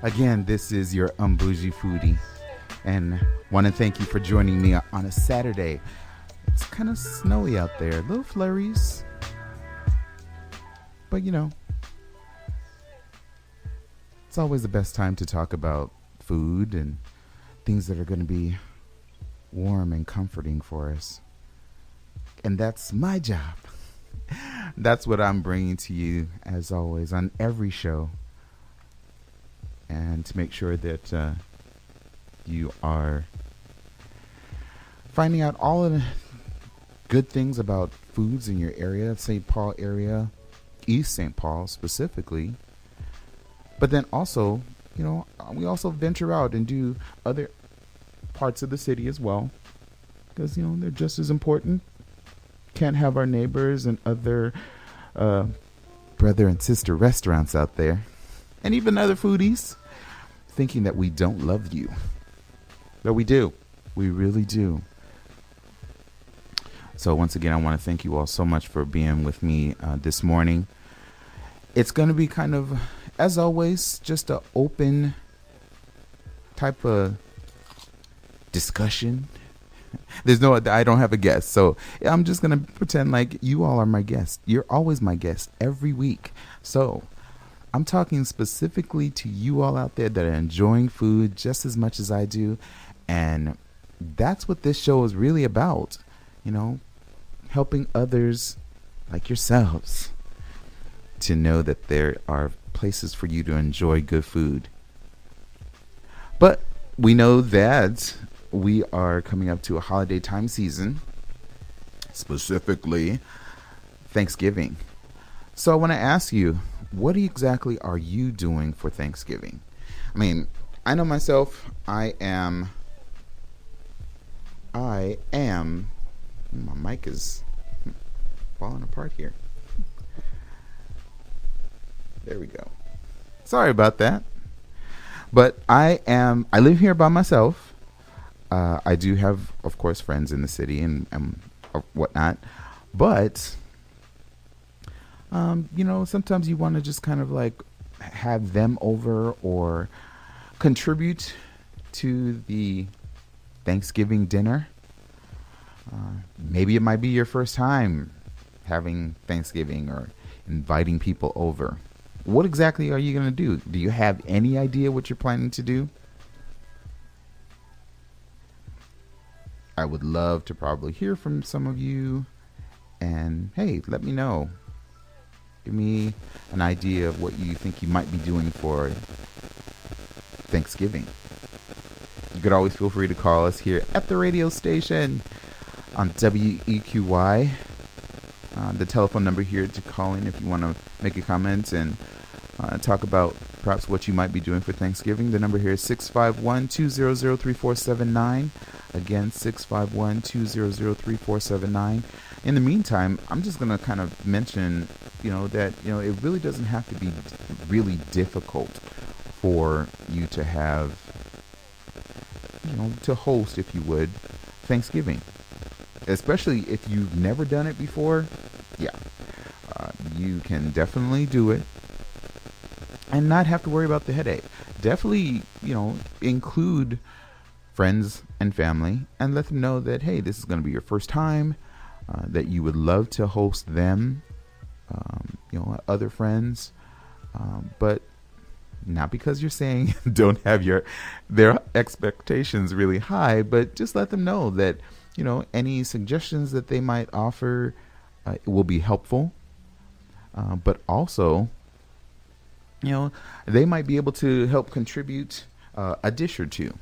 Again, this is your Un-Bougie Foodie, and want to thank you for joining me on a Saturday. It's kind of snowy out there, little flurries, but it's always the best time to talk about food and things that are going to be warm and comforting for us. And that's my job. That's what I'm bringing to you, as always, on every show. And to make sure that you are finding out all of the good things about foods in your area, St. Paul area, East St. Paul specifically. But then also, we also venture out and do other parts of the city as well, because they're just as important. Can't have our neighbors and other brother and sister restaurants out there, and even other foodies, thinking that we don't love you. But we do. We really do. So once again, I want to thank you all so much for being with me this morning. It's going to be kind of, as always, just an open type of discussion. I don't have a guest, so I'm just going to pretend like you all are my guests. You're always my guest every week. So I'm talking specifically to you all out there that are enjoying food just as much as I do. And that's what this show is really about, helping others like yourselves to know that there are places for you to enjoy good food. But we know that we are coming up to a holiday time season, specifically Thanksgiving. So I want to ask you, what exactly are you doing for Thanksgiving? I mean, I know myself, I am, my mic is falling apart here. There we go. Sorry about that. But I live here by myself. I do have, of course, friends in the city and whatnot. But, sometimes you want to just kind of like have them over or contribute to the Thanksgiving dinner. Maybe it might be your first time having Thanksgiving or inviting people over. What exactly are you going to do? Do you have any idea what you're planning to do? I would love to probably hear from some of you. And hey, let me know. Give me an idea of what you think you might be doing for Thanksgiving. You could always feel free to call us here at the radio station on WEQY. The telephone number here to call in if you want to make a comment and talk about perhaps what you might be doing for Thanksgiving. The number here is 651-200-3479. Again, 651-200-3479. In the meantime, I'm just going to kind of mention, that, it really doesn't have to be really difficult for you to have, to host, if you would, Thanksgiving. Especially if you've never done it before. Yeah, you can definitely do it and not have to worry about the headache. Definitely, include friends and family and let them know that, hey, this is going to be your first time, that you would love to host them, other friends, but not because you're saying don't have their expectations really high, but just let them know that, any suggestions that they might offer will be helpful, but also, they might be able to help contribute a dish or two.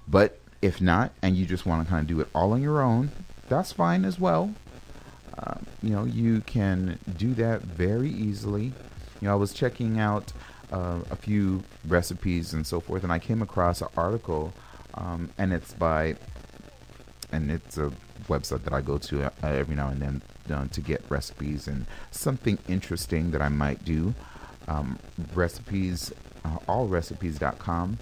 But if not, and you just want to kind of do it all on your own, that's fine as well. You can do that very easily. I was checking out a few recipes and so forth, and I came across an article, and it's a website that I go to every now and then to get recipes and something interesting that I might do. Allrecipes.com.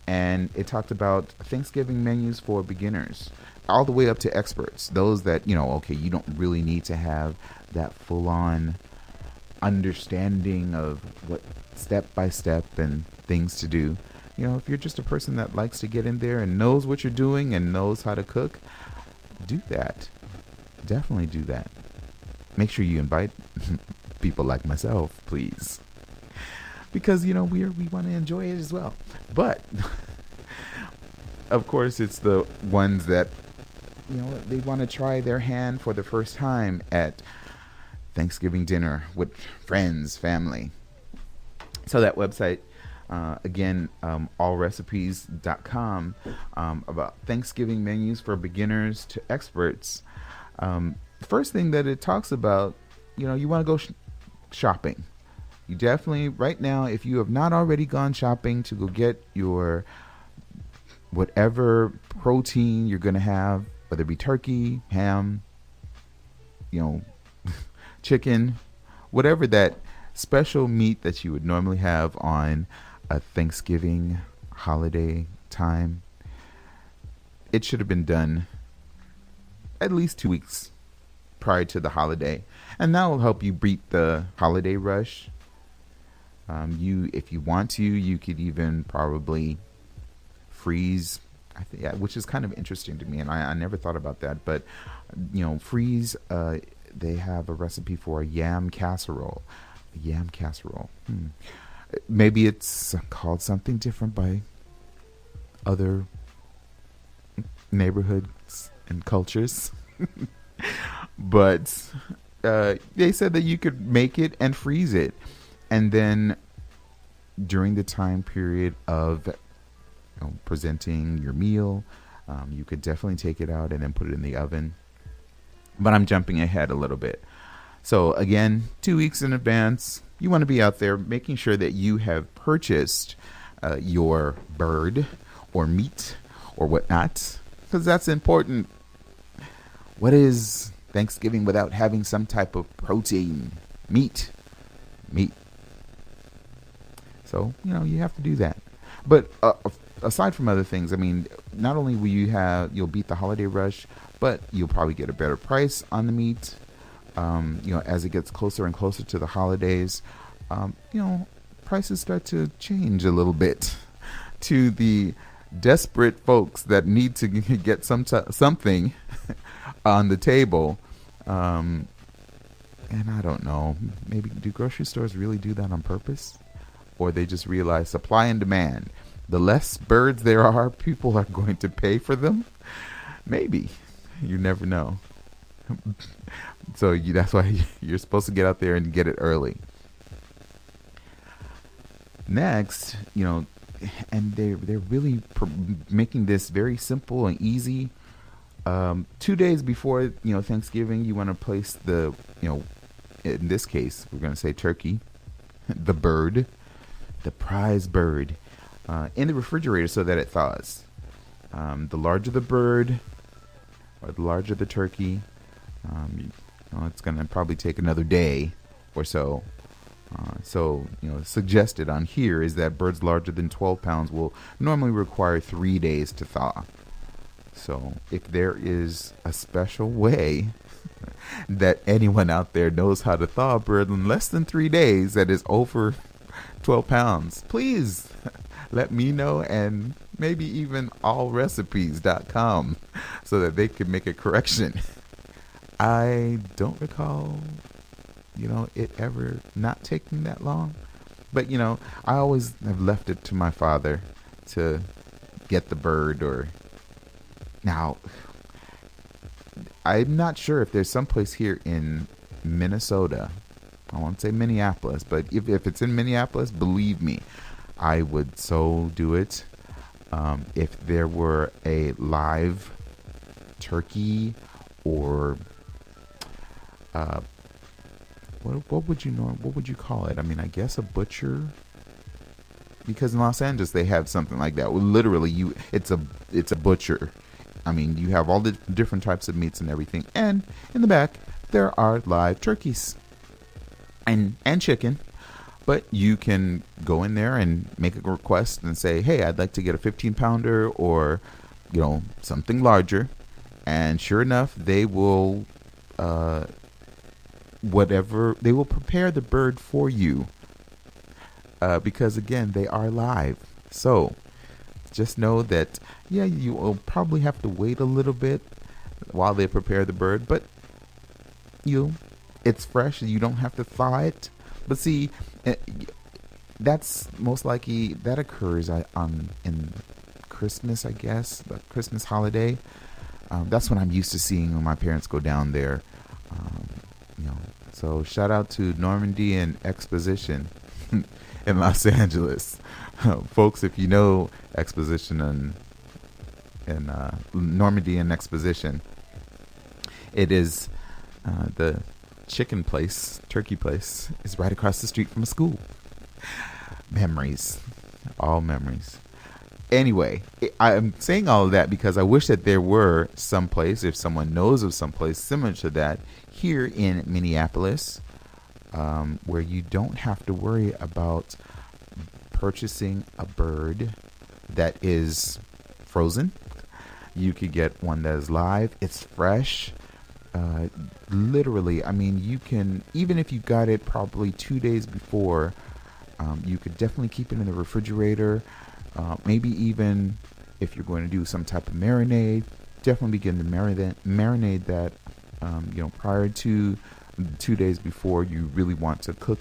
And it talked about Thanksgiving menus for beginners, all the way up to experts. Those that, you don't really need to have that full-on understanding of what step by step and things to do. If you're just a person that likes to get in there and knows what you're doing and knows how to cook, do that. Definitely do that. Make sure you invite people like myself, please. Because, we want to enjoy it as well. But, of course, it's the ones that, they want to try their hand for the first time at Thanksgiving dinner with friends, family. So that website, again, allrecipes.com, about Thanksgiving menus for beginners to experts. First thing that it talks about, you want to go shopping. You definitely, right now, if you have not already gone shopping to go get your whatever protein you're going to have, whether it be turkey, ham, chicken, whatever that special meat that you would normally have on a Thanksgiving holiday time, it should have been done at least 2 weeks prior to the holiday. And that will help you beat the holiday rush. If you want to, you could even probably freeze, which is kind of interesting to me, and I never thought about that. But freeze. They have a recipe for a yam casserole. Maybe it's called something different by other neighborhoods and cultures. But they said that you could make it and freeze it. And then during the time period of presenting your meal, you could definitely take it out and then put it in the oven. But I'm jumping ahead a little bit. So again, 2 weeks in advance, you want to be out there making sure that you have purchased your bird or meat or whatnot, because that's important. What is Thanksgiving without having some type of protein? Meat. So, you have to do that. But aside from other things, not only will you'll beat the holiday rush, but you'll probably get a better price on the meat. As it gets closer and closer to the holidays, prices start to change a little bit to the desperate folks that need to get something on the table. And I don't know, maybe do grocery stores really do that on purpose? Or they just realize supply and demand. The less birds there are, people are going to pay for them. Maybe. You never know. So that's why you're supposed to get out there and get it early. Next, and they're really making this very simple and easy. 2 days before, Thanksgiving, you want to place the, in this case, we're going to say turkey, the bird, the prize bird, in the refrigerator so that it thaws. The larger the bird or the larger the turkey, it's going to probably take another day or so. Suggested on here is that birds larger than 12 pounds will normally require 3 days to thaw. So if there is a special way that anyone out there knows how to thaw a bird in less than 3 days that is over 12 pounds, please let me know, and maybe even allrecipes.com so that they can make a correction. I don't recall, it ever not taking that long. But, I always have left it to my father to get the bird. Or now, I'm not sure if there's someplace here in Minnesota. I won't say Minneapolis, but if it's in Minneapolis, believe me, I would so do it. If there were a live turkey or what would you call it? I guess a butcher, because in Los Angeles they have something like that. Well, literally, it's a butcher. You have all the different types of meats and everything, and in the back there are live turkeys and chicken. But you can go in there and make a request and say, hey, I'd like to get a 15-pounder or, something larger. And sure enough, they will, they will prepare the bird for you because again, they are live. So just know that, yeah, you will probably have to wait a little bit while they prepare the bird, but it's fresh and you don't have to thaw it. But see, that's most likely that occurs in Christmas, I guess, the Christmas holiday. That's what I'm used to seeing when my parents go down there. Um, so shout out to Normandy and Exposition in Los Angeles, folks. If you know Exposition and Normandy and Exposition, it is the turkey place is right across the street from a school. Memories, all memories. Anyway, I'm saying all of that because I wish that there were some place, if someone knows of some place similar to that here in Minneapolis, where you don't have to worry about purchasing a bird that is frozen. You could get one that is live. It's fresh. Literally, I mean, you can, even if you got it probably 2 days before, you could definitely keep it in the refrigerator. Maybe even if you're going to do some type of marinade, definitely begin to marinate that, prior to 2 days before you really want to cook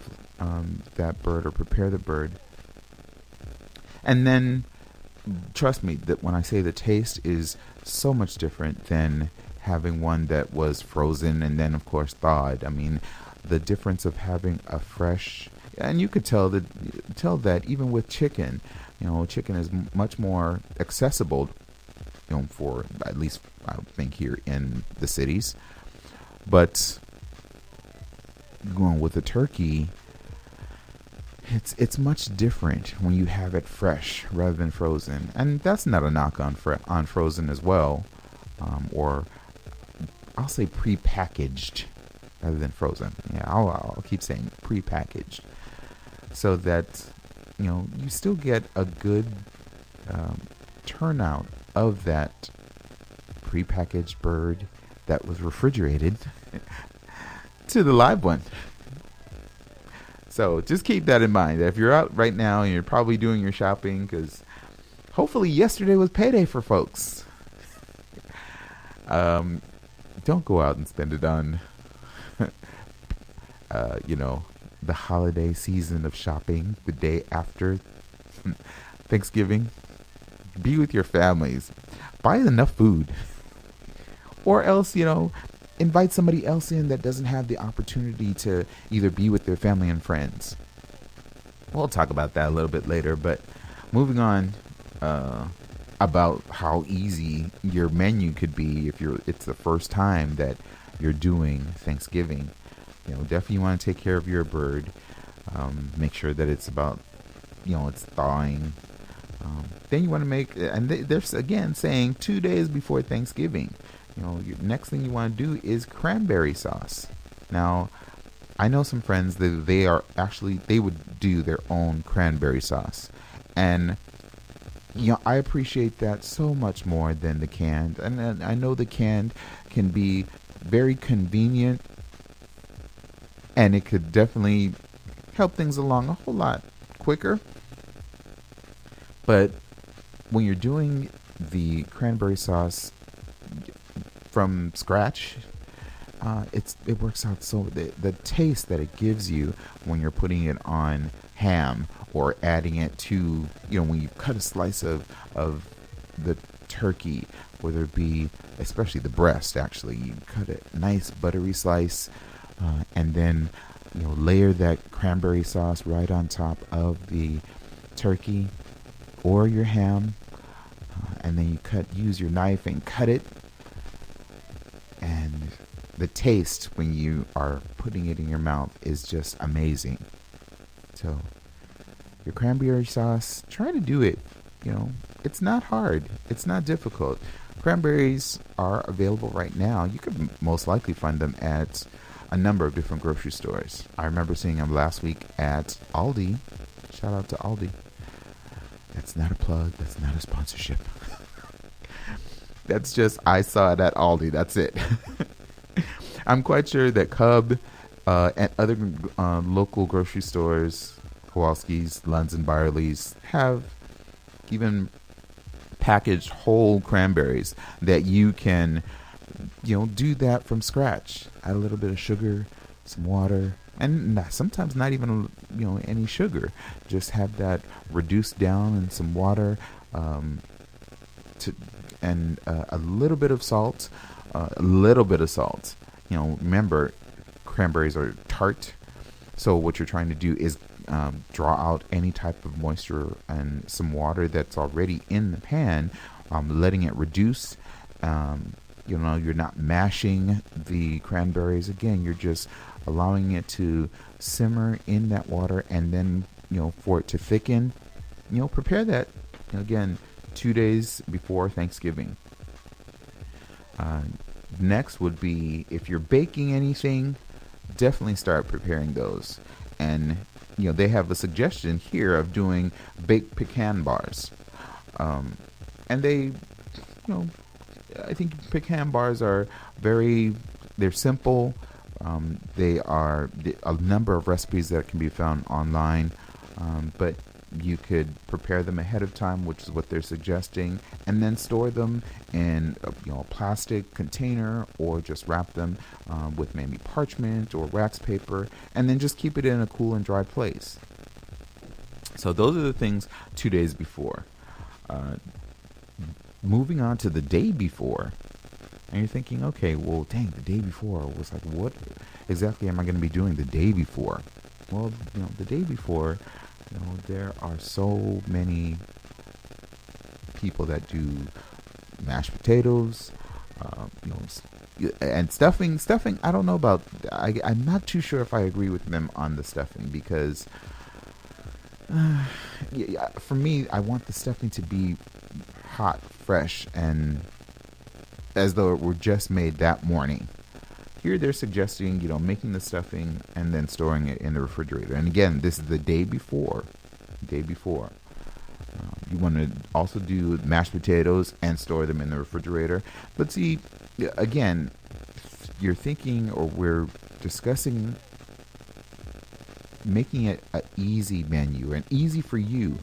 that bird or prepare the bird. And then, trust me, that when I say the taste is so much different than having one that was frozen and then, of course, thawed. I mean, the difference of having a fresh, and you could tell that even with chicken. Chicken is much more accessible, for at least I would think here in the cities. But going with the turkey, it's much different when you have it fresh rather than frozen. And that's not a knock on frozen as well, or I'll say prepackaged rather than frozen. Yeah, I'll keep saying prepackaged, so that you still get a good turnout of that prepackaged bird that was refrigerated to the live one. So just keep that in mind. If you're out right now and you're probably doing your shopping, because hopefully yesterday was payday for folks. Don't go out and spend it on, the holiday season of shopping the day after Thanksgiving. Be with your families. Buy enough food. Or else, invite somebody else in that doesn't have the opportunity to either be with their family and friends. We'll talk about that a little bit later, but moving on, about how easy your menu could be if it's the first time that you're doing Thanksgiving. Definitely want to take care of your bird. Make sure that it's about, it's thawing. Then you want to make, and they're again saying 2 days before Thanksgiving. Your next thing you want to do is cranberry sauce. Now, I know some friends that they would do their own cranberry sauce, and I appreciate that so much more than the canned. And I know the canned can be very convenient, and it could definitely help things along a whole lot quicker. But when you're doing the cranberry sauce from scratch, it works out so the taste that it gives you when you're putting it on ham or adding it to, when you cut a slice of the turkey, whether it be, especially the breast, actually, you cut a nice buttery slice, and then layer that cranberry sauce right on top of the turkey or your ham, and then you use your knife and cut it, and the taste when you are putting it in your mouth is just amazing. So your cranberry sauce, try to do it. It's not hard, it's not difficult. Cranberries are available right now. You could most likely find them at a number of different grocery stores. I remember seeing them last week at Aldi. Shout out to Aldi. That's not a plug. That's not a sponsorship. That's just, I saw it at Aldi. That's it. I'm quite sure that Cub and other local grocery stores, Kowalski's, Lunds and Byerly's have even packaged whole cranberries that you can, do that from scratch. Add a little bit of sugar, some water, and sometimes not even, any sugar. Just have that reduced down in some water, to and a little bit of salt, remember, cranberries are tart, so what you're trying to do is draw out any type of moisture and some water that's already in the pan, letting it reduce. You're not mashing the cranberries. Again, you're just allowing it to simmer in that water, and then, for it to thicken, prepare that, again, 2 days before Thanksgiving. Next would be, if you're baking anything, definitely start preparing those. And, they have a suggestion here of doing baked pecan bars. And they, I think pecan bars are they're simple. They are a number of recipes that can be found online. But you could prepare them ahead of time, which is what they're suggesting, and then store them in a plastic container, or just wrap them with maybe parchment or wax paper, and then just keep it in a cool and dry place. So those are the things 2 days before. Moving on to the day before, and you're thinking, okay, well, dang, the day before was like, what exactly am I going to be doing the day before? Well, the day before, there are so many people that do mashed potatoes, and stuffing. Stuffing, I don't know about. I'm not too sure if I agree with them on the stuffing, because for me, I want the stuffing to be hot, fresh, and as though it were just made that morning. Here they're suggesting, making the stuffing and then storing it in the refrigerator. And again, this is the day before. You want to also do mashed potatoes and store them in the refrigerator. But see, again, you're thinking, or we're discussing, making it an easy menu and easy for you.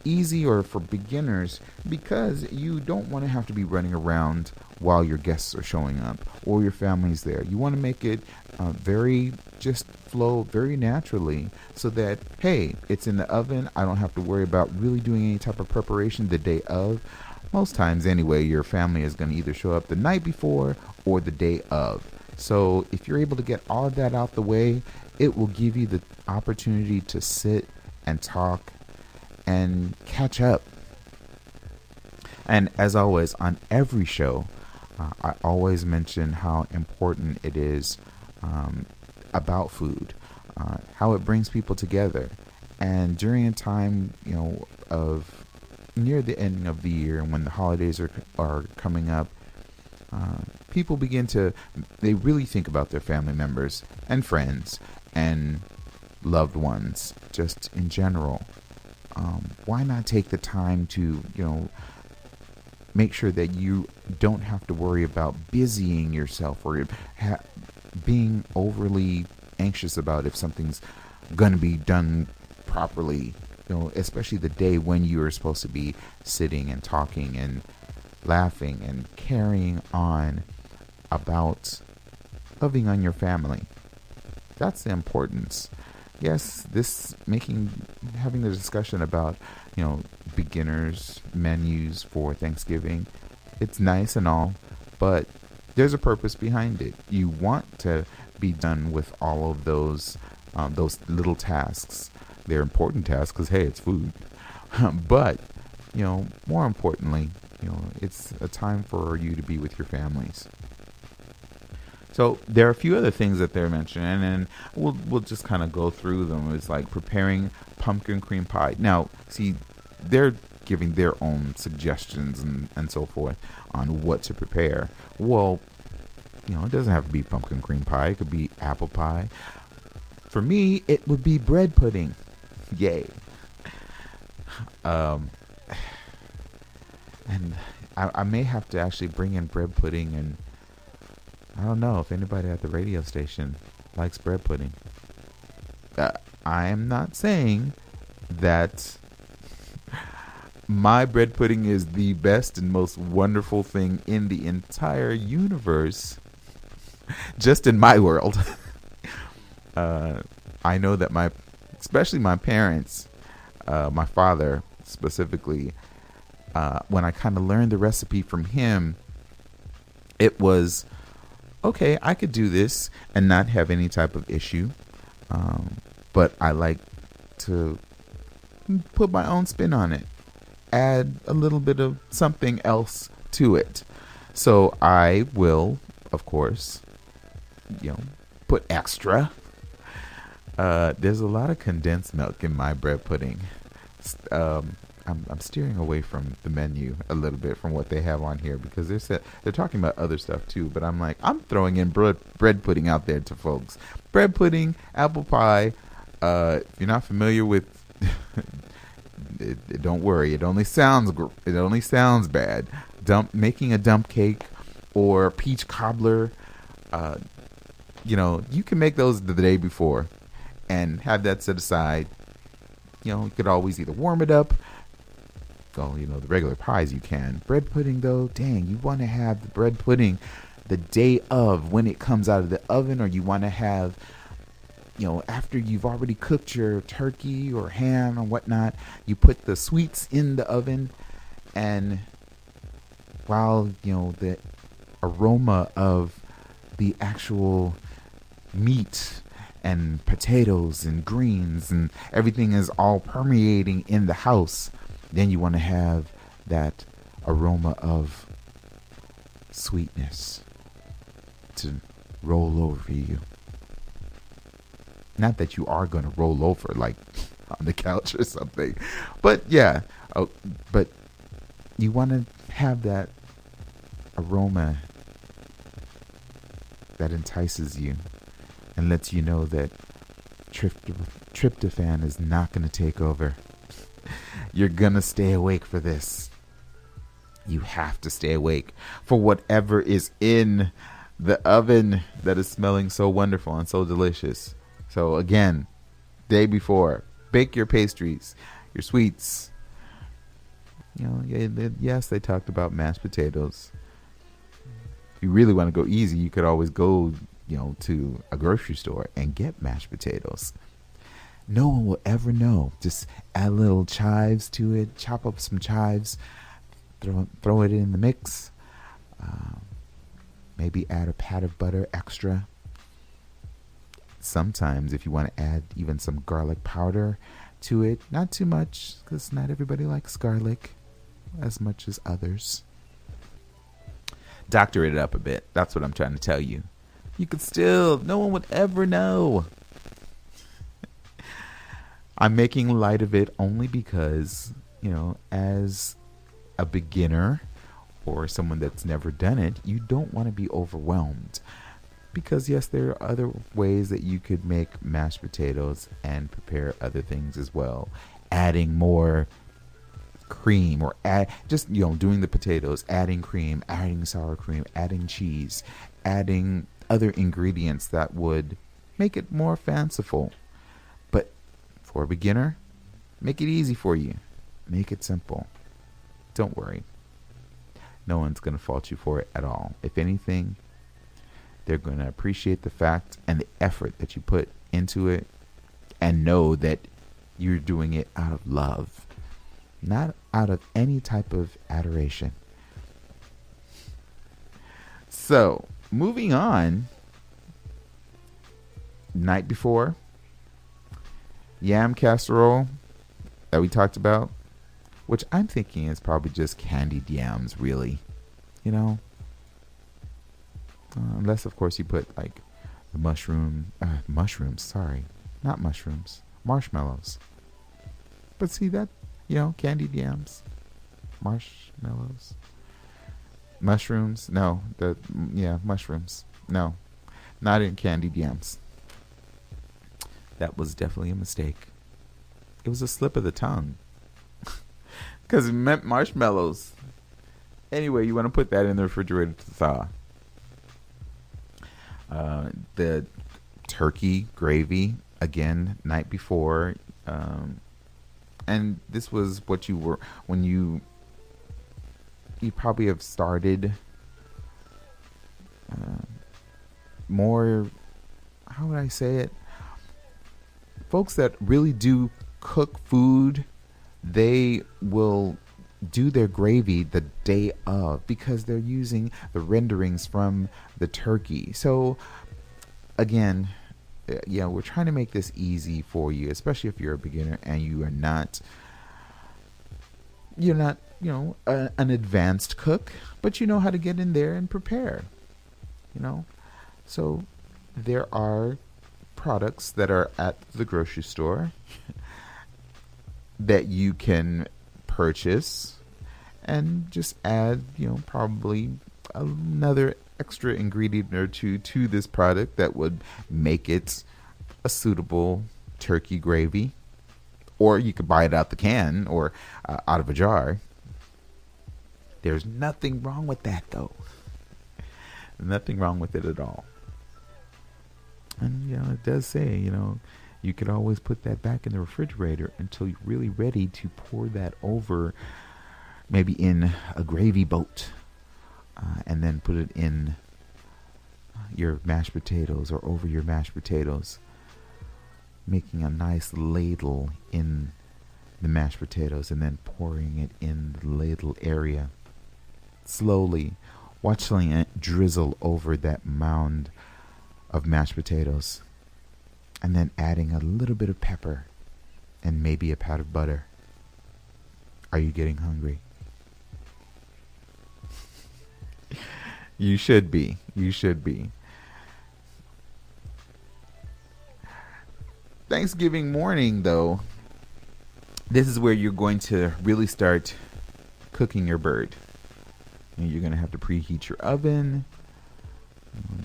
Easy or for beginners, because you don't want to have to be running around while your guests are showing up or your family's there. You want to make it just flow very naturally, so that, hey, it's in the oven. I don't have to worry about really doing any type of preparation the day of. Most times anyway, your family is going to either show up the night before or the day of. So if you're able to get all of that out the way, it will give you the opportunity to sit and talk and catch up. And as always, on every show, I always mention how important it is about food, how it brings people together. And during a time, of near the end of the year, when the holidays are coming up, people they really think about their family members and friends and loved ones, just in general. Why not take the time to, make sure that you don't have to worry about busying yourself or being overly anxious about if something's going to be done properly, especially the day when you are supposed to be sitting and talking and laughing and carrying on about loving on your family. That's the importance. Yes, having the discussion about, beginners menus for Thanksgiving, it's nice and all, but there's a purpose behind it. You want to be done with all of those little tasks. They're important tasks because, hey, it's food. But, more importantly, it's a time for you to be with your families. So there are a few other things that they're mentioning, and we'll just kind of go through them. It's like preparing pumpkin cream pie. Now, see, they're giving their own suggestions and so forth on what to prepare. Well, it doesn't have to be pumpkin cream pie. It could be apple pie. For me, it would be bread pudding. Yay. And I may have to actually bring in bread pudding, and I don't know if anybody at the radio station likes bread pudding. I am not saying that my bread pudding is the best and most wonderful thing in the entire universe, just in my world. I know that especially my parents, my father specifically, when I kind of learned the recipe from him, it was, okay, I could do this and not have any type of issue. But I like to put my own spin on it, add a little bit of something else to it. So I will, of course, put extra. There's a lot of condensed milk in my bread pudding. I'm steering away from the menu a little bit from what they have on here, because they're talking about other stuff too. But I'm throwing in bread pudding out there to folks. Bread pudding, apple pie. If you're not familiar with, don't worry. It only sounds bad. Making a dump cake or peach cobbler. You can make those the day before and have that set aside. You could always either warm it up. The regular pies you can. Bread pudding, though, dang, you want to have the bread pudding the day of when it comes out of the oven, or you want to have, after you've already cooked your turkey or ham or whatnot, you put the sweets in the oven, and while, the aroma of the actual meat and potatoes and greens and everything is all permeating in the house, then you want to have that aroma of sweetness to roll over you. Not that you are going to roll over like on the couch or something, but yeah. But you want to have that aroma that entices you and lets you know that tryptophan is not going to take over. You're going to stay awake for this. You have to stay awake for whatever is in the oven that is smelling so wonderful and so delicious. So again, day before, bake your pastries, your sweets. Yes, they talked about mashed potatoes. If you really want to go easy, you could always go, to a grocery store and get mashed potatoes. No one will ever know. Just add little chives to it. Chop up some chives. Throw it in the mix. Maybe add a pat of butter extra. Sometimes if you want to add even some garlic powder to it. Not too much, because not everybody likes garlic as much as others. Doctor it up a bit. That's what I'm trying to tell you. You could still, no one would ever know. I'm making light of it only because, as a beginner or someone that's never done it, you don't want to be overwhelmed. Because, yes, there are other ways that you could make mashed potatoes and prepare other things as well. Adding more cream or doing the potatoes, adding cream, adding sour cream, adding cheese, adding other ingredients that would make it more fanciful. But for a beginner, make it easy for you. Make it simple. Don't worry. No one's going to fault you for it at all. If anything, they're going to appreciate the fact and the effort that you put into it and know that you're doing it out of love, not out of any type of adoration. So, moving on. Night before, yam casserole that we talked about, which I'm thinking is probably just candied yams, really. Unless, of course, you put like the marshmallows. But see that, candied yams, marshmallows, mushrooms. No, mushrooms. No, not in candied yams. That was definitely a mistake. It was a slip of the tongue. Because it meant marshmallows. Anyway, you want to put that in the refrigerator to thaw. The turkey gravy again, night before. And this was what you were when you probably have started more, how would I say it? Folks that really do cook food, they will do their gravy the day of because they're using the renderings from the turkey. So again, yeah, we're trying to make this easy for you, especially if you're a beginner and you're not, an advanced cook, but you know how to get in there and prepare, you know. So there are products that are at the grocery store that you can purchase and just add, probably another extra ingredient or two to this product that would make it a suitable turkey gravy. Or you could buy it out the can or out of a jar. There's nothing wrong with that, though. Nothing wrong with it at all. And, it does say, you could always put that back in the refrigerator until you're really ready to pour that over, maybe in a gravy boat, and then put it in your mashed potatoes or over your mashed potatoes, making a nice ladle in the mashed potatoes and then pouring it in the ladle area. Slowly watching it drizzle over that mound of mashed potatoes, and then adding a little bit of pepper and maybe a pat of butter. Are you getting hungry? You should be. You should be. Thanksgiving morning, though, this is where you're going to really start cooking your bird. And you're going to have to preheat your oven.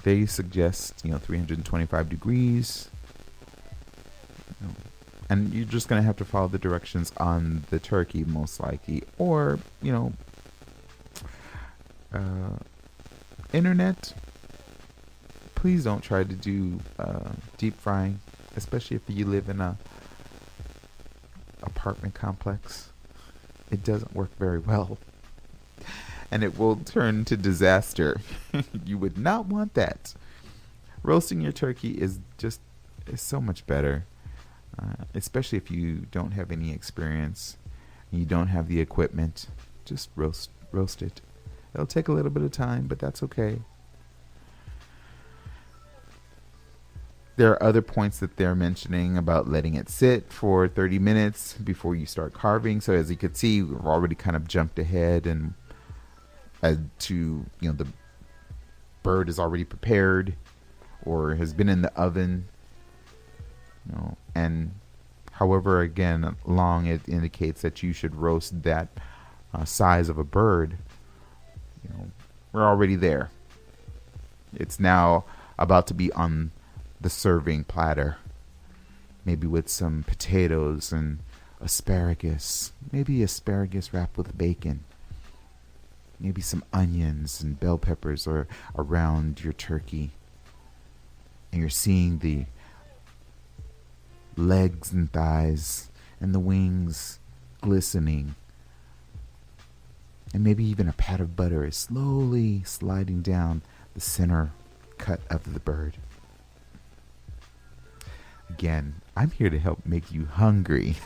They suggest, 325 degrees. And you're just going to have to follow the directions on the turkey, most likely. Or, internet. Please don't try to do deep frying, especially if you live in a apartment complex. It doesn't work very well. And it will turn to disaster. You would not want that. Roasting your turkey is so much better, especially if you don't have any experience and you don't have the equipment. Just roast it. It'll take a little bit of time, but that's okay. There are other points that they're mentioning about letting it sit for 30 minutes before you start carving. So as you can see, we've already kind of jumped ahead and to, the bird is already prepared or has been in the oven, and however, again, long it indicates that you should roast that size of a bird. We're already there. It's now about to be on the serving platter, maybe with some potatoes and asparagus, maybe asparagus wrapped with bacon. Maybe some onions and bell peppers are around your turkey. And you're seeing the legs and thighs and the wings glistening. And maybe even a pat of butter is slowly sliding down the center cut of the bird. Again, I'm here to help make you hungry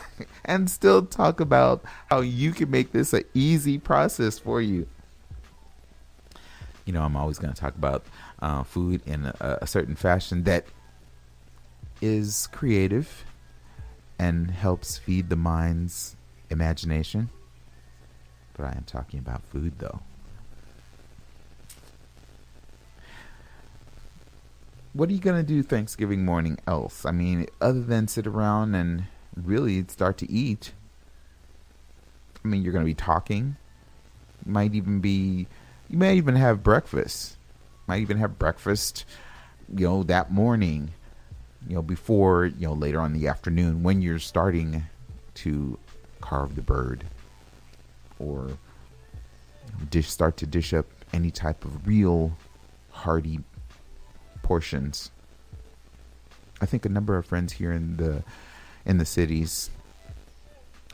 and still talk about how you can make this an easy process for you. I'm always going to talk about food in a certain fashion that is creative and helps feed the mind's imagination. But I am talking about food, though. What are you going to do Thanksgiving morning else? I mean, other than sit around and really start to eat. I mean, you're going to be talking. You may even have breakfast. Might even have breakfast, that morning, before, later on in the afternoon when you're starting to carve the bird or start to dish up any type of real hearty portions. I think a number of friends here in the cities,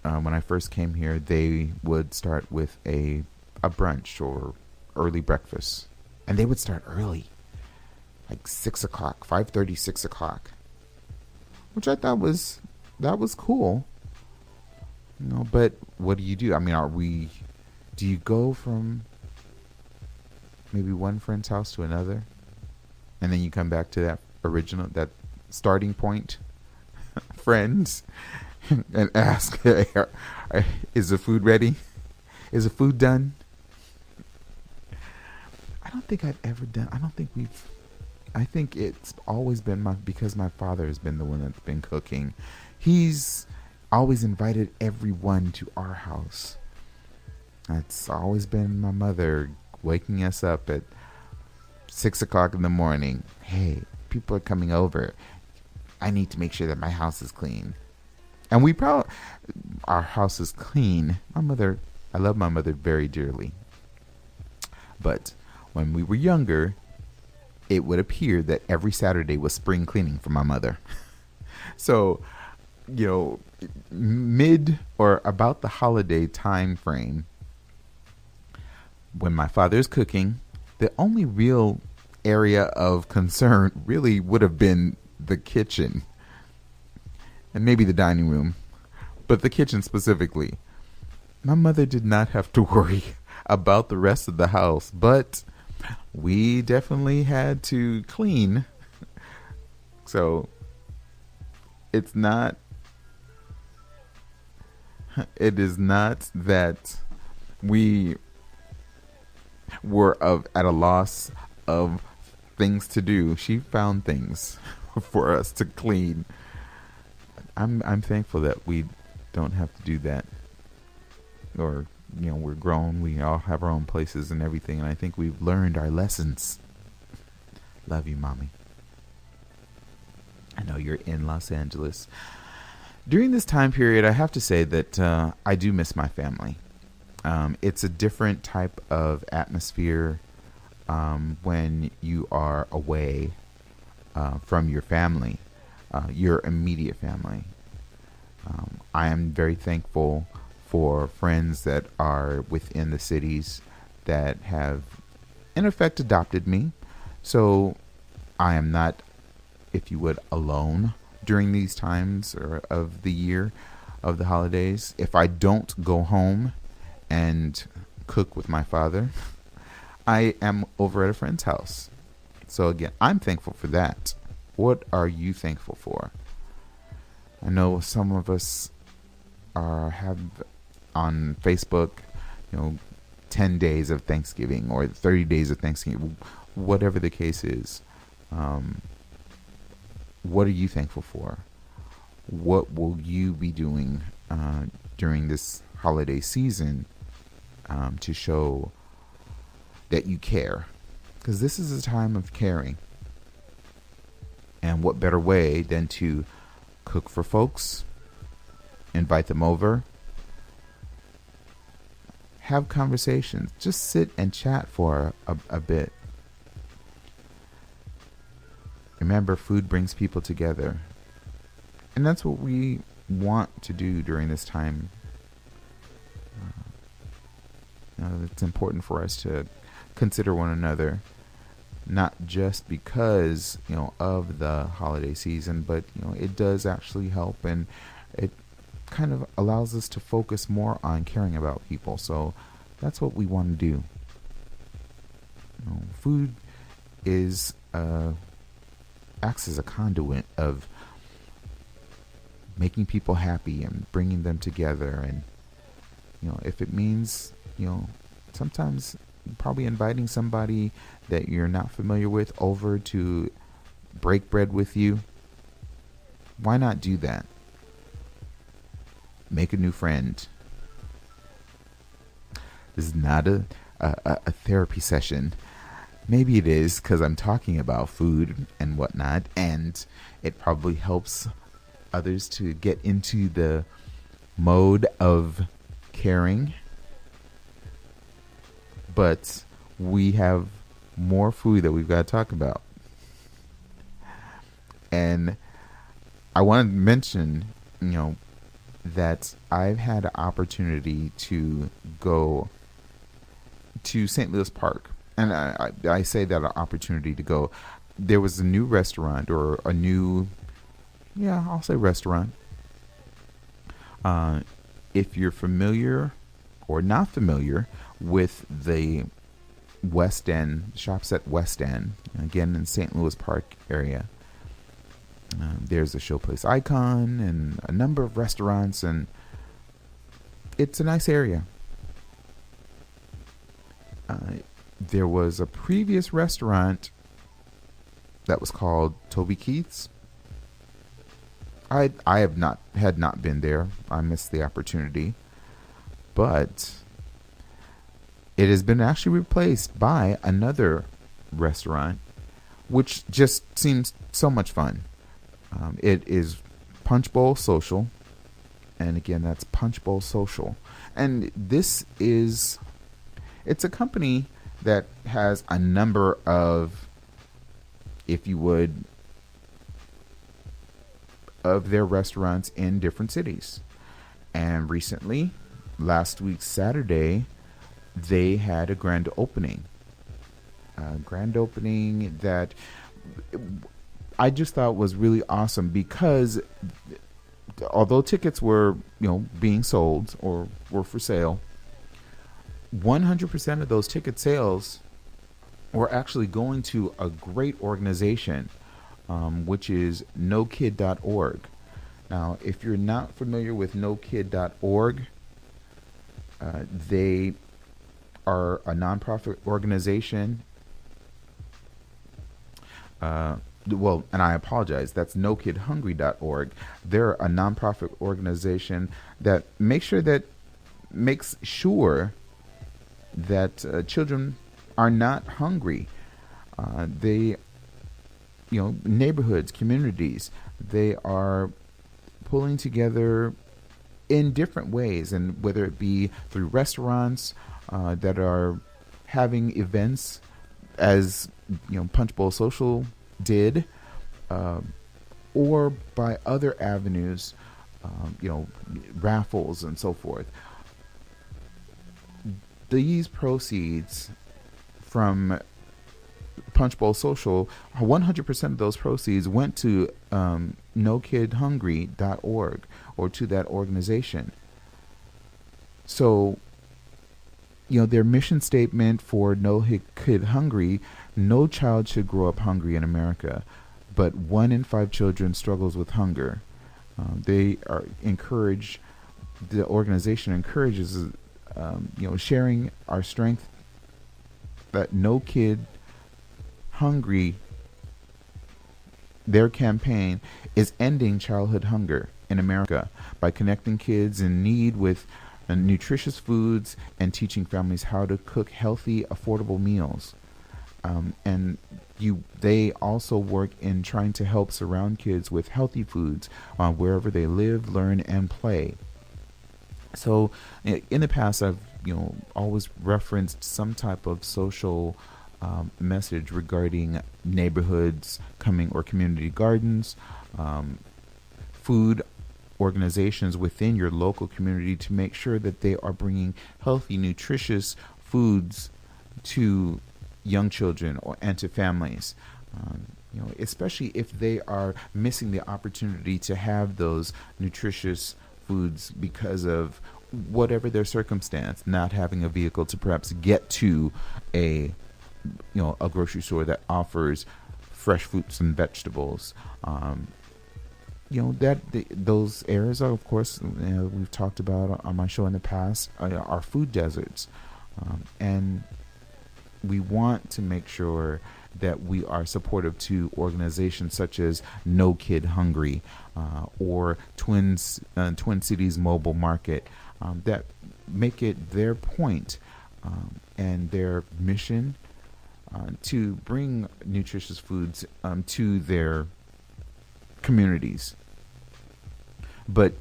when I first came here, they would start with a brunch or early breakfast, and they would start early, like 6 o'clock, 5:30, 6 o'clock, which I thought was that was cool. But what do you do? I mean, do you go from maybe one friend's house to another, and then you come back to that starting point, friends, and ask, is the food ready? Is the food done? I don't think I've ever done. I think it's always been because my father has been the one that's been cooking. He's always invited everyone to our house. It's always been my mother waking us up at 6 o'clock in the morning. Hey, people are coming over. I need to make sure that my house is clean. And our house is clean. I love my mother very dearly. But when we were younger, it would appear that every Saturday was spring cleaning for my mother. So, mid or about the holiday time frame, when my father's cooking, the only real area of concern really would have been the kitchen and maybe the dining room, but the kitchen specifically. My mother did not have to worry about the rest of the house, but we definitely had to clean. So it is not that we were at a loss of things to do. She found things for us to clean. I'm thankful that we don't have to do that. Or, we're grown. We all have our own places and everything. And I think we've learned our lessons. Love you, Mommy. I know you're in Los Angeles. During this time period, I have to say that I do miss my family. It's a different type of atmosphere when you are away from your family, your immediate family. I am very thankful for friends that are within the cities that have, in effect, adopted me. So I am not, if you would, alone during these times of the year, of the holidays. If I don't go home and cook with my father, I am over at a friend's house. So again, I'm thankful for that. What are you thankful for? I know some of us have on Facebook, 10 days of Thanksgiving or 30 days of Thanksgiving, whatever the case is. What are you thankful for? What will you be doing during this holiday season to show that you care? Because this is a time of caring. And what better way than to cook for folks, invite them over, have conversations, just sit and chat for a bit. Remember, food brings people together. And that's what we want to do during this time. It's important for us to consider one another, not just because, of the holiday season, but, it does actually help, and it kind of allows us to focus more on caring about people. So that's what we want to do. Food acts as a conduit of making people happy and bringing them together. And, if it means, sometimes probably inviting somebody that you're not familiar with over to break bread with you, why not do that? Make a new friend. This is not a therapy session. Maybe it is, because I'm talking about food and whatnot, and it probably helps others to get into the mode of caring. But we have more food that we've got to talk about. And I want to mention, you know, that I've had an opportunity to go to St. Louis Park, and I say that an opportunity to go. There was a new restaurant or a new, yeah, I'll say restaurant. Uh, if you're familiar or not familiar with the West End shops at West End, again in St. Louis Park area, there's a Showplace Icon and a number of restaurants, and it's a nice area. There was a previous restaurant that was called Toby Keith's. I have not had not been there. I missed the opportunity, but it has been actually replaced by another restaurant, which just seems so much fun. It is Punch Bowl Social, and again, that's Punch Bowl Social, and it's a company that has a number of, if you would, of their restaurants in different cities. And recently, last week Saturday, they had a grand opening. A grand opening that I just thought was really awesome, because although tickets were, being sold or were for sale, 100% of those ticket sales were actually going to a great organization, which is NoKid.org. Now, if you're not familiar with NoKid.org, they are a nonprofit organization. And I apologize, that's NoKidHungry.org. They're a nonprofit organization that makes sure that children are not hungry. They, neighborhoods, communities, they are pulling together in different ways, and whether it be through restaurants that are having events, as Punch Bowl Social did, or by other avenues, raffles and so forth. These proceeds from Punch Bowl Social, 100% of those proceeds went to NoKidHungry.org, or to that organization. So, their mission statement for No Kid Hungry: no child should grow up hungry in America, but 1 in 5 children struggles with hunger. The organization encourages, sharing our strength, that No Kid Hungry, their campaign is ending childhood hunger in America by connecting kids in need with nutritious foods and teaching families how to cook healthy, affordable meals. And they also work in trying to help surround kids with healthy foods wherever they live, learn, and play. So in the past, I've always referenced some type of social message regarding neighborhoods or community gardens, food organizations within your local community, to make sure that they are bringing healthy, nutritious foods to young children and to families. Especially if they are missing the opportunity to have those nutritious foods because of whatever their circumstance, not having a vehicle to perhaps get to a grocery store that offers fresh fruits and vegetables. Those areas are, of course, we've talked about on my show in the past, are food deserts, and we want to make sure that we are supportive to organizations such as No Kid Hungry, or Twin Cities Mobile Market, that make it their point and their mission to bring nutritious foods to their communities. But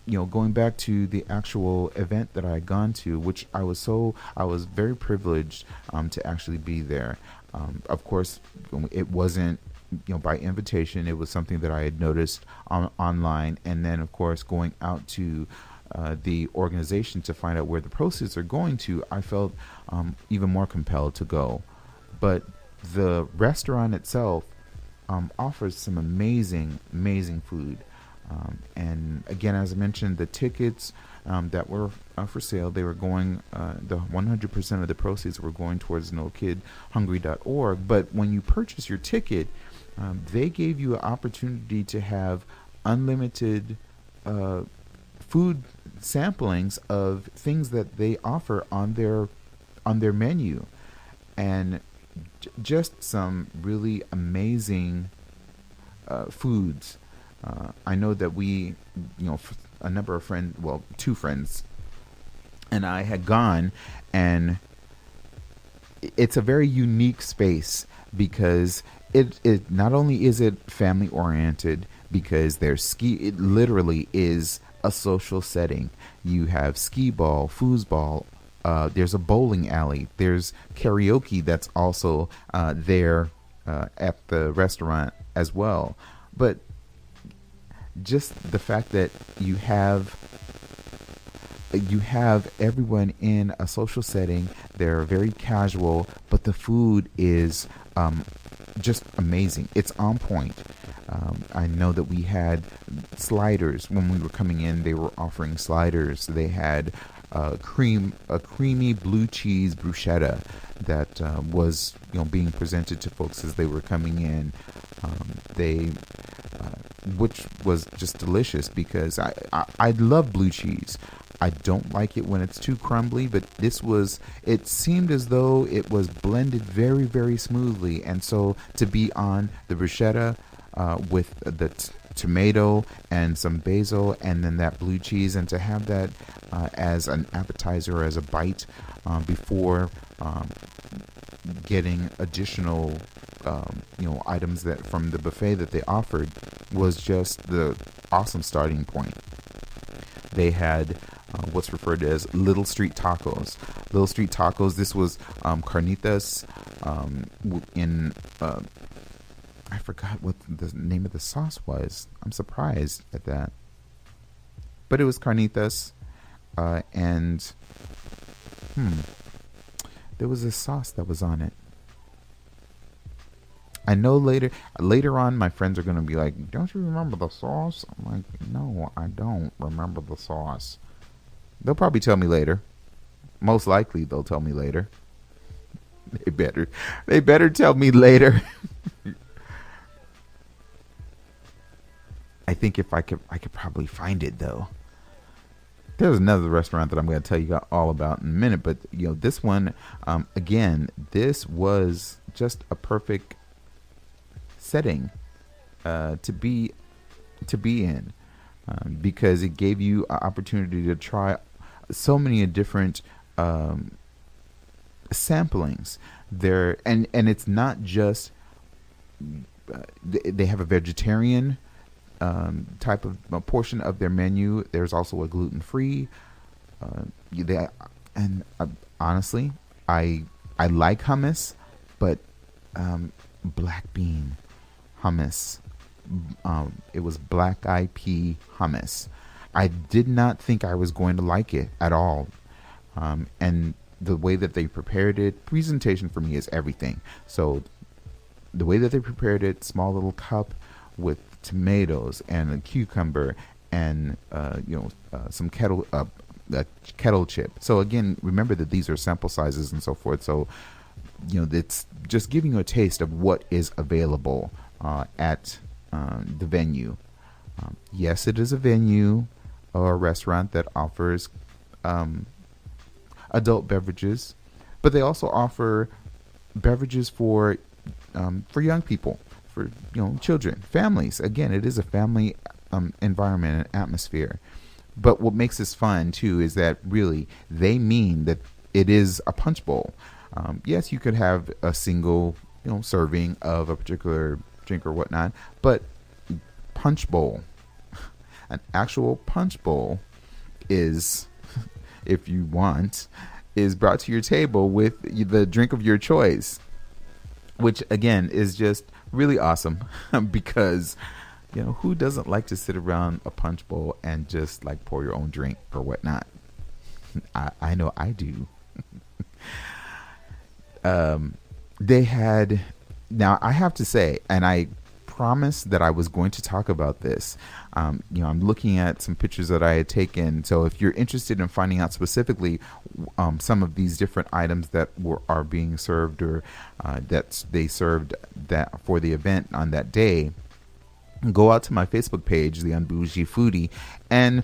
going back to the actual event that I had gone to, which I was very privileged to actually be there. Of course, it wasn't by invitation. It was something that I had noticed online, and then of course going out to the organization to find out where the proceeds are going to, I felt even more compelled to go. But the restaurant itself offers some amazing food. And again, as I mentioned, the tickets that were for sale, they were going, the 100% of the proceeds were going towards NoKidHungry.org. But when you purchase your ticket, they gave you an opportunity to have unlimited food samplings of things that they offer on their menu, and just some really amazing foods. I know that we, a number of friends, well, two friends, and I had gone, and it's a very unique space because it not only is it family oriented, because it literally is a social setting. You have skee ball, foosball. There's a bowling alley. There's karaoke that's also there at the restaurant as well. But just the fact that you have everyone in a social setting, they're very casual, but the food is just amazing. It's on point. I know that we had sliders when we were coming in. They were offering sliders. They had a creamy blue cheese bruschetta that was being presented to folks as they were coming in. Which was just delicious, because I love blue cheese. I don't like it when it's too crumbly, but it seemed as though it was blended very, very smoothly. And so to be on the bruschetta with the tomato and some basil and then that blue cheese, and to have that as an appetizer, as a bite before getting additional items that from the buffet that they offered, was just the awesome starting point. They had what's referred to as Little Street Tacos. Little Street Tacos. This was carnitas in I forgot what the name of the sauce was. I'm surprised at that. But it was carnitas and there was a sauce that was on it. I know later on my friends are going to be like, don't you remember the sauce? I'm like, no, I don't remember the sauce. They'll probably tell me later. Most likely they'll tell me later. They better tell me later. I think if I could probably find it though. There's another restaurant that I'm going to tell you all about in a minute, but this one, again, this was just a perfect setting to be in, because it gave you an opportunity to try so many different samplings there, and it's not just they have a vegetarian type of portion of their menu. There's also a gluten-free. Honestly, I like hummus, but black bean hummus. It was black eyed pea hummus. I did not think I was going to like it at all. And the way that they prepared it, presentation for me is everything. So the way that they prepared it, small little cup with tomatoes and a cucumber and some kettle chip. So again, remember that these are sample sizes and so forth. So it's just giving you a taste of what is available at the venue. Yes, it is a venue or a restaurant that offers adult beverages, but they also offer beverages for young people, for children, families. Again, it is a family environment and atmosphere. But what makes this fun too is that really they mean that it is a punch bowl. Yes, you could have a single serving of a particular drink or whatnot, but punch bowl, an actual punch bowl is, if you want, is brought to your table with the drink of your choice. which again is just really awesome because who doesn't like to sit around a punch bowl and just like pour your own drink or whatnot. I know I do. They had, now I have to say, and I promised that I was going to talk about this. I'm looking at some pictures that I had taken. So if you're interested in finding out specifically some of these different items that are being served, or that they served that for the event on that day, go out to my Facebook page, the Un-Bougie Foodie, and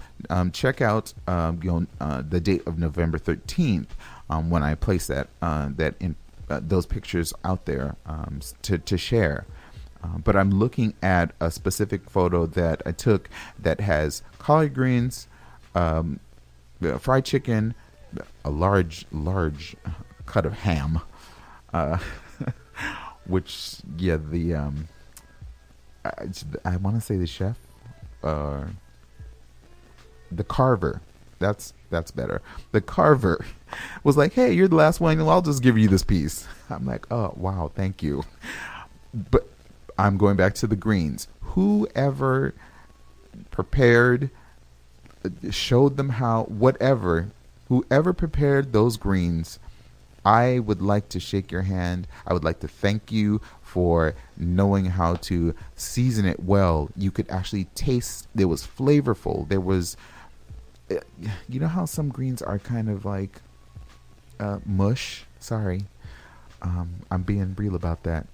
check out the date of November 13th when I place that in those pictures out there to share. But I'm looking at a specific photo that I took that has collard greens, fried chicken, a large cut of ham, which I want to say the chef, the carver. That's better. The carver was like, "Hey, you're the last one. I'll just give you this piece." I'm like, "Oh, wow, thank you." But I'm going back to the greens. Whoever prepared, showed them how, whoever prepared those greens, I would like to shake your hand. I would like to thank you for knowing how to season it well. You could actually taste, it was flavorful. There was, how some greens are kind of like mush. Sorry. I'm being real about that.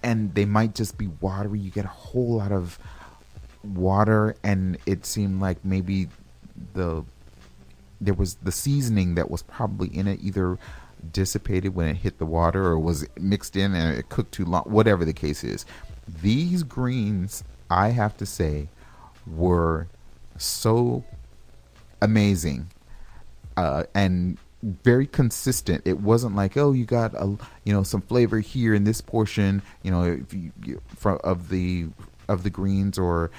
And they might just be watery. You get a whole lot of water, and it seemed like maybe there was the seasoning that was probably in it either dissipated when it hit the water, or was mixed in and it cooked too long. Whatever the case is, these greens, I have to say, were so amazing and very consistent. It wasn't like, oh, you got some flavor here in this portion, if of the greens, or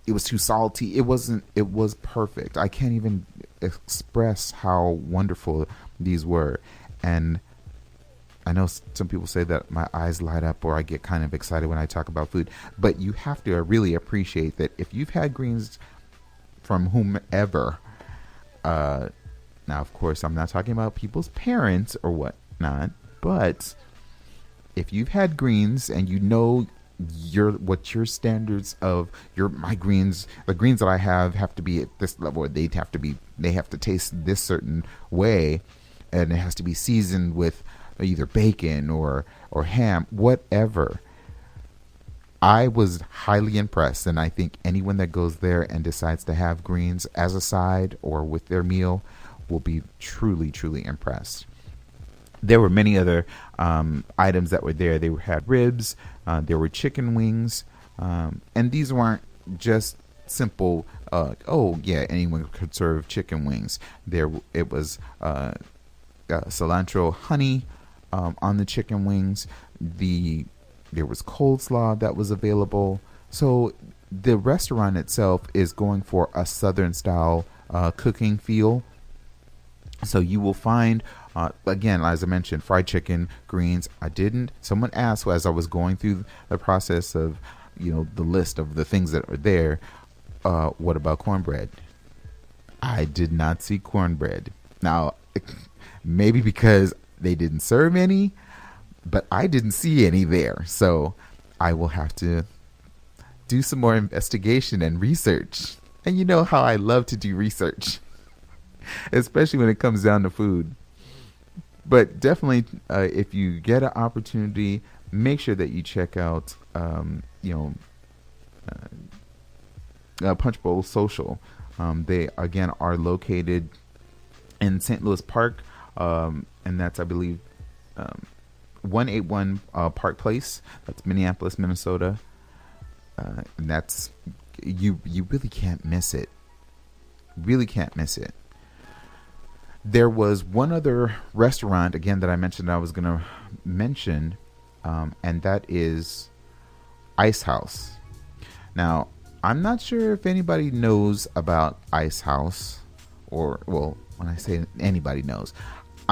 it was too salty. It wasn't. It was perfect. I can't even express how wonderful these were. And I know some people say that my eyes light up, or I get kind of excited when I talk about food, but you have to really appreciate that if you've had greens from whomever, now, of course, I'm not talking about people's parents or whatnot, but if you've had greens and what your standards of my greens, the greens that I have to be at this level, or they have to taste this certain way, and it has to be seasoned with either bacon or ham, whatever. I was highly impressed, and I think anyone that goes there and decides to have greens as a side or with their meal will be truly, truly impressed. There were many other items that were there. They had ribs, there were chicken wings, and these weren't just simple, anyone could serve chicken wings. It was cilantro honey on the chicken wings. There was coleslaw that was available. So the restaurant itself is going for a Southern style cooking feel. So you will find, again, as I mentioned, fried chicken, greens. Someone asked as I was going through the process of, the list of the things that are there, what about cornbread? I did not see cornbread. Now, maybe because they didn't serve any, but I didn't see any there. So I will have to do some more investigation and research. And you know how I love to do research, especially when it comes down to food. But definitely, if you get an opportunity, make sure that you check out, Punch Bowl Social. They, again, are located in St. Louis Park, and that's, I believe, 181 Park Place. That's Minneapolis, Minnesota. And that's, you really can't miss it. Really can't miss it. There was one other restaurant, again, that I mentioned I was going to mention, and that is Ice House. Now, I'm not sure if anybody knows about Ice House, or, well, when I say anybody knows,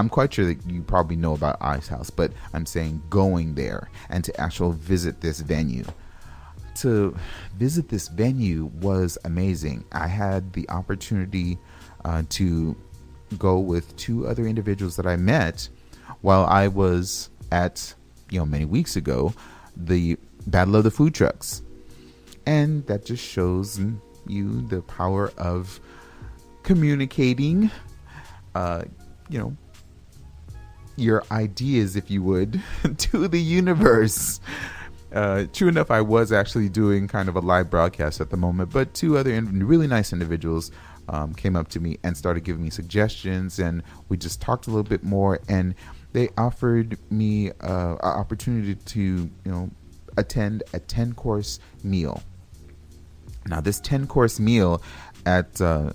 I'm quite sure that you probably know about Ice House, but I'm saying going there and to actually visit this venue. To visit this venue was amazing. I had the opportunity to go with two other individuals that I met while I was at, many weeks ago, the Battle of the Food Trucks. And that just shows you the power of communicating, your ideas, if you would, to the universe. True enough, I was actually doing kind of a live broadcast at the moment, but two other really nice individuals came up to me and started giving me suggestions, and we just talked a little bit more, and they offered me an opportunity to, attend a 10-course meal. Now, this 10-course meal at the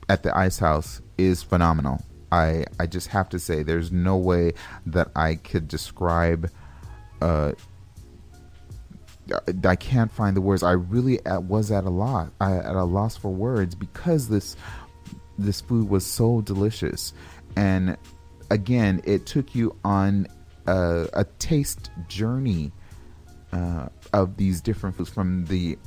Ice House is phenomenal. I just have to say, there's no way that I could describe. I can't find the words. I really was at a loss for words, because this food was so delicious. And again, it took you on a taste journey of these different foods, from the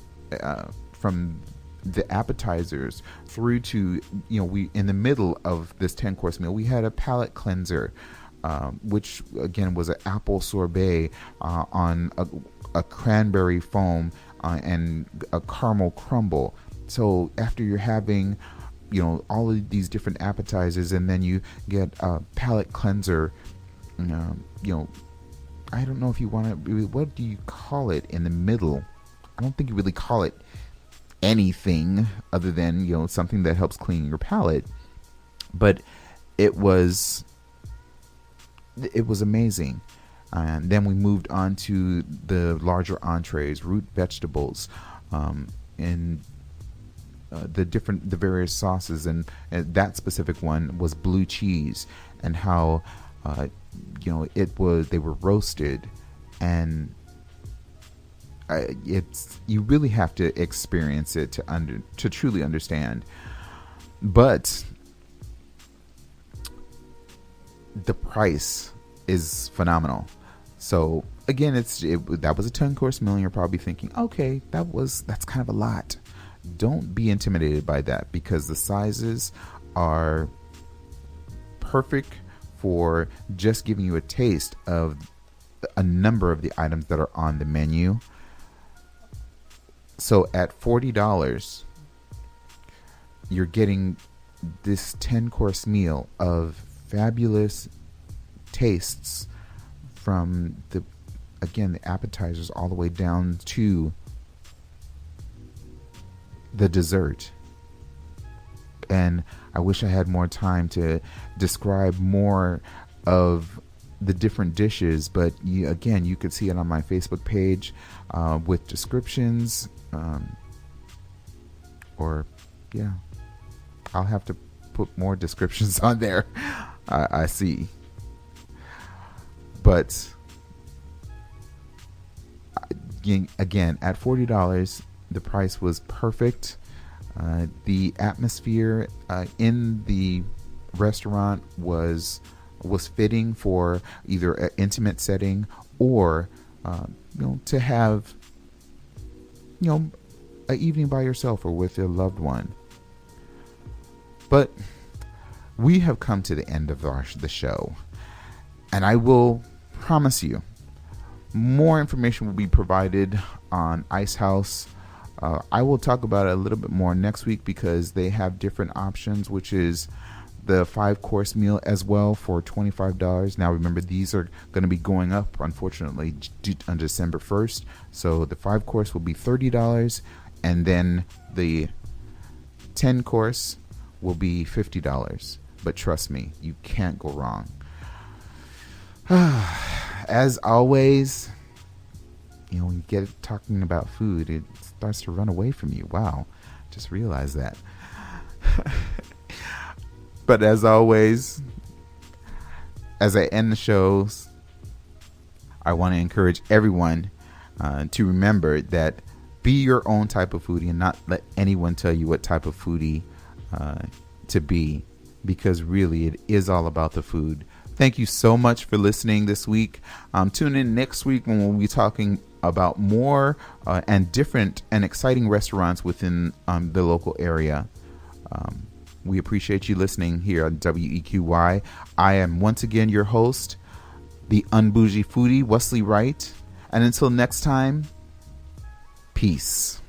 appetizers through to, we, in the middle of this 10-course meal, we had a palate cleanser, which again was an apple sorbet on a cranberry foam and a caramel crumble. So after you're having, all of these different appetizers, and then you get a palate cleanser, I don't know if you want to, what do you call it in the middle? I don't think you really call it anything other than, something that helps clean your palate. But it was amazing. And then we moved on to the larger entrees, root vegetables, and the various sauces, and that specific one was blue cheese, and how they were roasted, and you really have to experience it to truly understand. But the price is phenomenal. So again, that was a 10-course meal, and you're probably thinking, okay, that's kind of a lot. Don't be intimidated by that, because the sizes are perfect for just giving you a taste of a number of the items that are on the menu. So at $40, you're getting this 10-course meal of fabulous tastes, from the appetizers all the way down to the dessert. And I wish I had more time to describe more of the different dishes, but you could see it on my Facebook page with descriptions, I'll have to put more descriptions on there. I see. But again, at $40, the price was perfect. The atmosphere in the restaurant was fitting for either an intimate setting or to have an evening by yourself or with a loved one. But we have come to the end of the show, and I will promise you more information will be provided on Ice House. I will talk about it a little bit more next week, because they have different options, which is the 5-course meal as well for $25. Now remember, these are going to be going up, unfortunately, on December 1st. So the 5-course will be $30, and then the 10-course will be $50. But trust me, you can't go wrong. As always, when you get talking about food, it starts to run away from you. Wow, just realized that. But as always, as I end the shows, I want to encourage everyone to remember that be your own type of foodie, and not let anyone tell you what type of foodie to be. because really it is all about the food. Thank you so much for listening this week. Tune in next week when we'll be talking about more and different and exciting restaurants within the local area. We appreciate you listening here on WEQY. I am once again your host, the Un-Bougie Foodie, Wesley Wright. And until next time, peace.